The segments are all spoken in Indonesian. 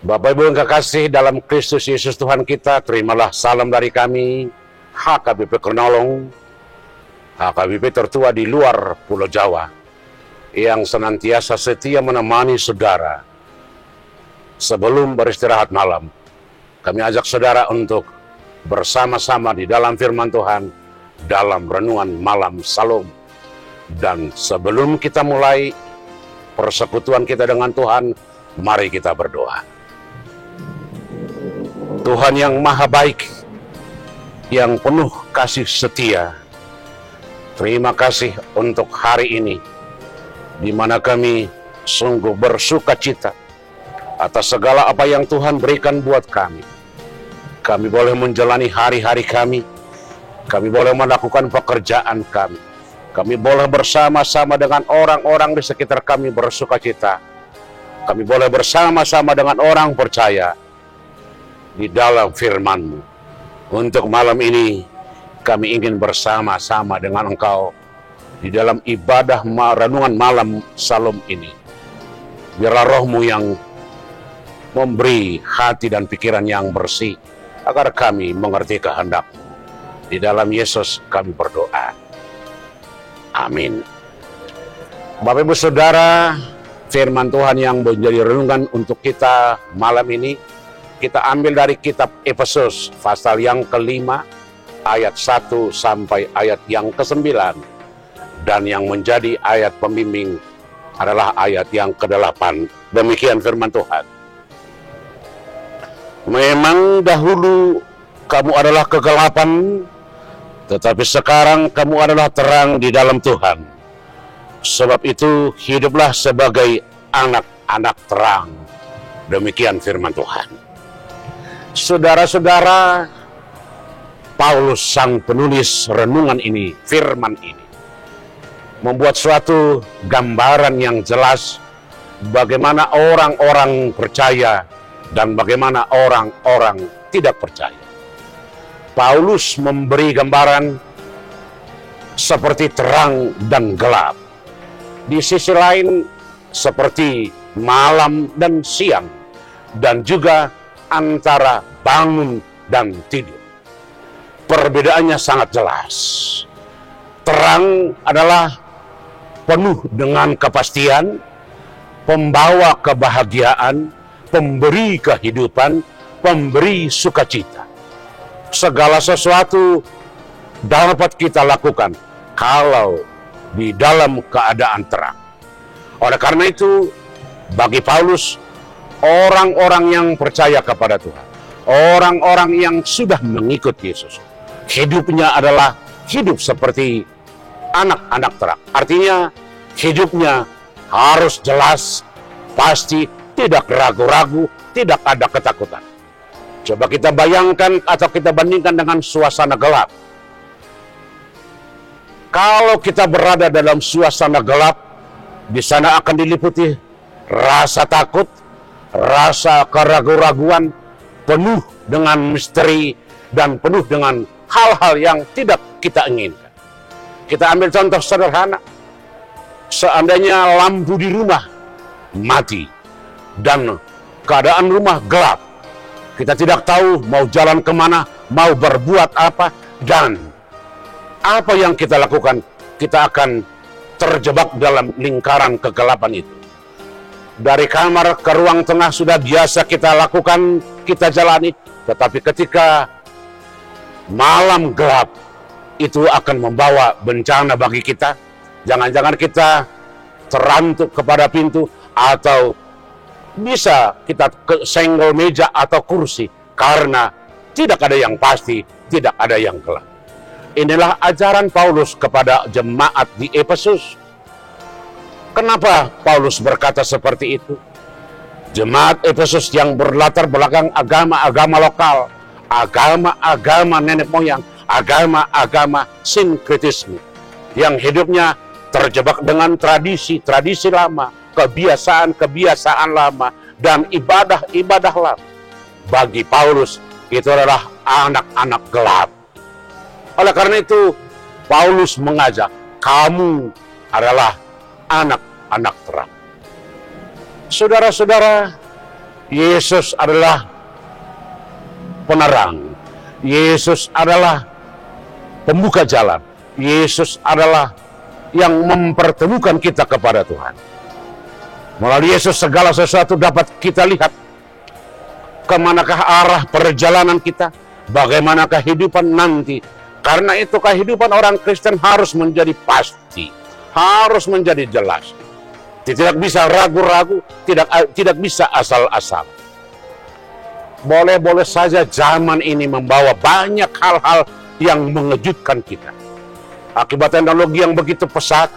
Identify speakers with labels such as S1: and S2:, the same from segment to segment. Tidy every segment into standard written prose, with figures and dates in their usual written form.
S1: Bapak Ibu yang kekasih dalam Kristus Yesus Tuhan kita, terimalah salam dari kami, HKBP Kernolong, HKBP tertua di luar Pulau Jawa, yang senantiasa setia menemani saudara. Sebelum beristirahat malam, kami ajak saudara untuk bersama-sama di dalam firman Tuhan, dalam renungan malam Salom. Dan sebelum kita mulai persekutuan kita dengan Tuhan, mari kita berdoa. Tuhan yang maha baik, yang penuh kasih setia, terima kasih untuk hari ini, di mana kami sungguh bersuka cita atas segala apa yang Tuhan berikan buat kami. Kami boleh menjalani hari-hari kami boleh melakukan pekerjaan kami boleh bersama-sama dengan orang-orang di sekitar kami bersuka cita. Kami boleh bersama-sama dengan orang percaya di dalam firman-Mu. Untuk malam ini, kami ingin bersama-sama dengan Engkau di dalam ibadah renungan malam Salom ini. Biarlah Roh-Mu yang memberi hati dan pikiran yang bersih, agar kami mengerti kehendak-Mu. Di dalam Yesus kami berdoa. Amin. Bapak Ibu Saudara, firman Tuhan yang menjadi renungan untuk kita malam ini, kita ambil dari kitab Efesus pasal yang ke-5 ayat 1 sampai ayat yang ke-9, dan yang menjadi ayat pembimbing adalah ayat yang ke-8. Demikian firman Tuhan. Memang dahulu kamu adalah kegelapan, tetapi sekarang kamu adalah terang di dalam Tuhan. Sebab itu hiduplah sebagai anak-anak terang. Demikian firman Tuhan. Saudara-saudara, Paulus sang penulis renungan ini, firman ini, membuat suatu gambaran yang jelas bagaimana orang-orang percaya dan bagaimana orang-orang tidak percaya. Paulus memberi gambaran seperti terang dan gelap. Di sisi lain seperti malam dan siang, dan juga antara bangun dan tidur. Perbedaannya sangat jelas. Terang adalah penuh dengan kepastian, pembawa kebahagiaan, pemberi kehidupan, pemberi sukacita. Segala sesuatu dapat kita lakukan kalau di dalam keadaan terang. Oleh karena itu, bagi Paulus, orang-orang yang percaya kepada Tuhan, orang-orang yang sudah mengikut Yesus, hidupnya adalah hidup seperti anak-anak terang. Artinya, hidupnya harus jelas, pasti, tidak ragu-ragu, tidak ada ketakutan. Coba kita bayangkan atau kita bandingkan dengan suasana gelap. Kalau kita berada dalam suasana gelap, di sana akan diliputi rasa takut, rasa keraguan-raguan, penuh dengan misteri, dan penuh dengan hal-hal yang tidak kita inginkan. Kita ambil contoh sederhana. Seandainya lampu di rumah mati, dan keadaan rumah gelap, kita tidak tahu mau jalan kemana, mau berbuat apa, dan apa yang kita lakukan, kita akan terjebak dalam lingkaran kegelapan itu. Dari kamar ke ruang tengah sudah biasa kita lakukan, kita jalani, tetapi ketika malam gelap, itu akan membawa bencana bagi kita. Jangan-jangan kita terantuk kepada pintu, atau bisa kita senggol meja atau kursi, karena tidak ada yang pasti, tidak ada yang gelap. Inilah ajaran Paulus kepada jemaat di Efesus. Kenapa Paulus berkata seperti itu? Jemaat Efesus yang berlatar belakang agama-agama lokal, agama-agama nenek moyang, agama-agama sinkretisme, yang hidupnya terjebak dengan tradisi-tradisi lama, kebiasaan-kebiasaan lama, dan ibadah-ibadah lama. Bagi Paulus, itu adalah anak-anak gelap. Oleh karena itu, Paulus mengajak, kamu adalah anak-anak terang. Saudara-saudara, Yesus adalah penerang. Yesus adalah pembuka jalan. Yesus adalah yang mempertemukan kita kepada Tuhan. Melalui Yesus segala sesuatu dapat kita lihat kemanakah arah perjalanan kita, bagaimana kehidupan nanti. Karena itu kehidupan orang Kristen harus menjadi pasti, harus menjadi jelas. Tidak bisa ragu-ragu, tidak bisa asal-asal. Boleh-boleh saja zaman ini membawa banyak hal-hal yang mengejutkan kita. Akibat teknologi yang begitu pesat,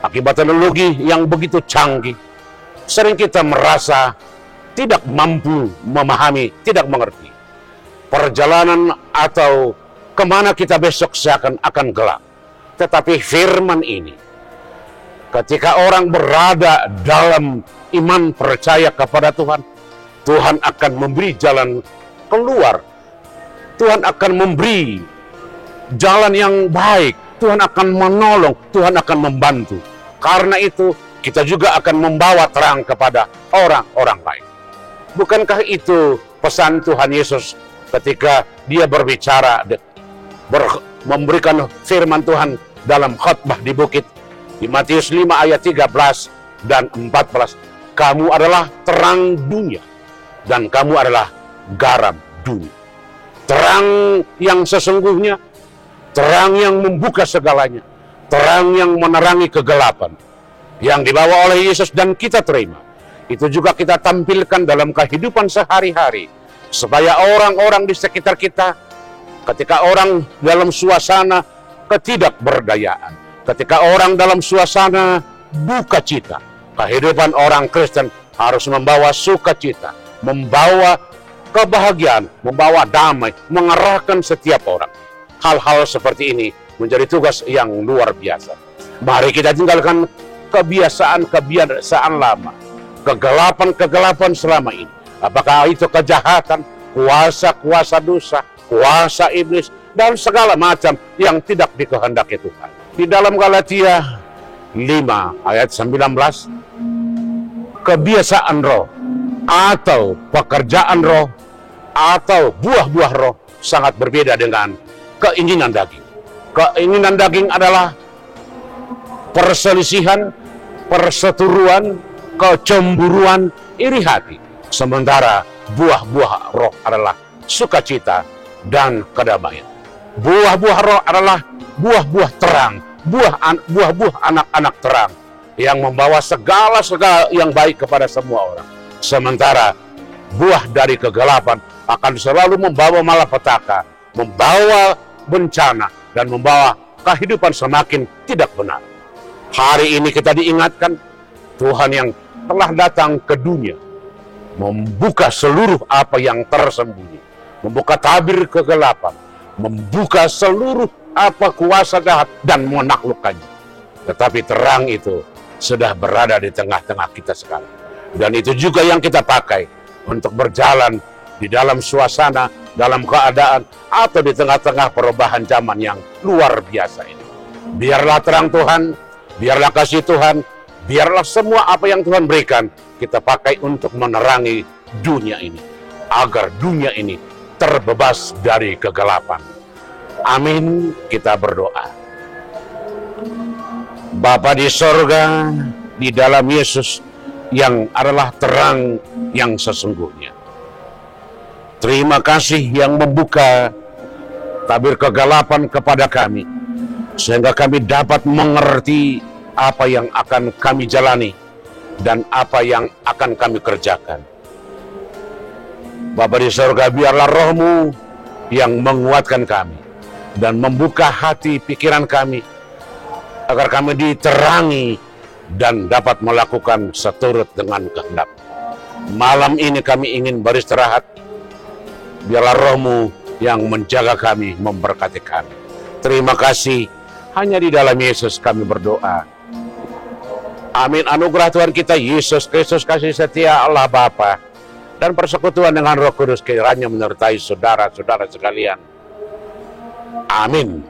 S1: akibat teknologi yang begitu canggih, sering kita merasa tidak mampu memahami, tidak mengerti. Perjalanan atau kemana kita besok seakan-akan gelap. Tetapi firman ini, ketika orang berada dalam iman percaya kepada Tuhan, Tuhan akan memberi jalan keluar. Tuhan akan memberi jalan yang baik. Tuhan akan menolong, Tuhan akan membantu. Karena itu, kita juga akan membawa terang kepada orang-orang lain. Bukankah itu pesan Tuhan Yesus ketika dia berbicara, memberikan firman Tuhan dalam khotbah di bukit, di Matius 5 ayat 13 dan 14, kamu adalah terang dunia dan kamu adalah garam dunia. Terang yang sesungguhnya, terang yang membuka segalanya, terang yang menerangi kegelapan, yang dibawa oleh Yesus dan kita terima. Itu juga kita tampilkan dalam kehidupan sehari-hari, supaya orang-orang di sekitar kita, ketika orang dalam suasana ketidakberdayaan, ketika orang dalam suasana duka cita, kehidupan orang Kristen harus membawa sukacita, membawa kebahagiaan, membawa damai, mengerahkan setiap orang. Hal-hal seperti ini menjadi tugas yang luar biasa. Mari kita tinggalkan kebiasaan-kebiasaan lama, kegelapan-kegelapan selama ini. Apakah itu kejahatan, kuasa-kuasa dosa, kuasa iblis, dan segala macam yang tidak dikehendaki Tuhan. Di dalam Galatia 5 ayat 19, kebiasaan roh atau pekerjaan roh atau buah-buah roh sangat berbeda dengan keinginan daging. Keinginan daging adalah perselisihan, perseteruan, kecemburuan, iri hati. Sementara buah-buah roh adalah sukacita dan kedamaian. Buah-buah roh adalah buah-buah terang, buah-buah anak-anak terang yang membawa segala yang baik kepada semua orang. Sementara buah dari kegelapan akan selalu membawa malapetaka, membawa bencana, dan membawa kehidupan semakin tidak benar. Hari ini kita diingatkan Tuhan yang telah datang ke dunia, membuka seluruh apa yang tersembunyi, membuka tabir kegelapan, membuka seluruh apa kuasa jahat dan menaklukkannya. Tetapi terang itu sudah berada di tengah-tengah kita sekarang. Dan itu juga yang kita pakai untuk berjalan di dalam suasana, dalam keadaan, atau di tengah-tengah perubahan zaman yang luar biasa ini. Biarlah terang Tuhan, biarlah kasih Tuhan, biarlah semua apa yang Tuhan berikan, kita pakai untuk menerangi dunia ini, agar dunia ini terbebas dari kegelapan. Amin, kita berdoa. Bapa di sorga, di dalam Yesus yang adalah terang yang sesungguhnya, terima kasih yang membuka tabir kegelapan kepada kami, sehingga kami dapat mengerti apa yang akan kami jalani dan apa yang akan kami kerjakan. Bapa di surga, biarlah roh-Mu yang menguatkan kami dan membuka hati pikiran kami, agar kami diterangi dan dapat melakukan seturut dengan kehendak. Malam ini kami ingin beristirahat. Biarlah roh-Mu yang menjaga kami, memberkati kami. Terima kasih. Hanya di dalam Yesus kami berdoa. Amin. Anugerah Tuhan kita Yesus Kristus, kasih setia Allah Bapa, dan persekutuan dengan Roh Kudus kiranya menyertai saudara-saudara sekalian. Amin.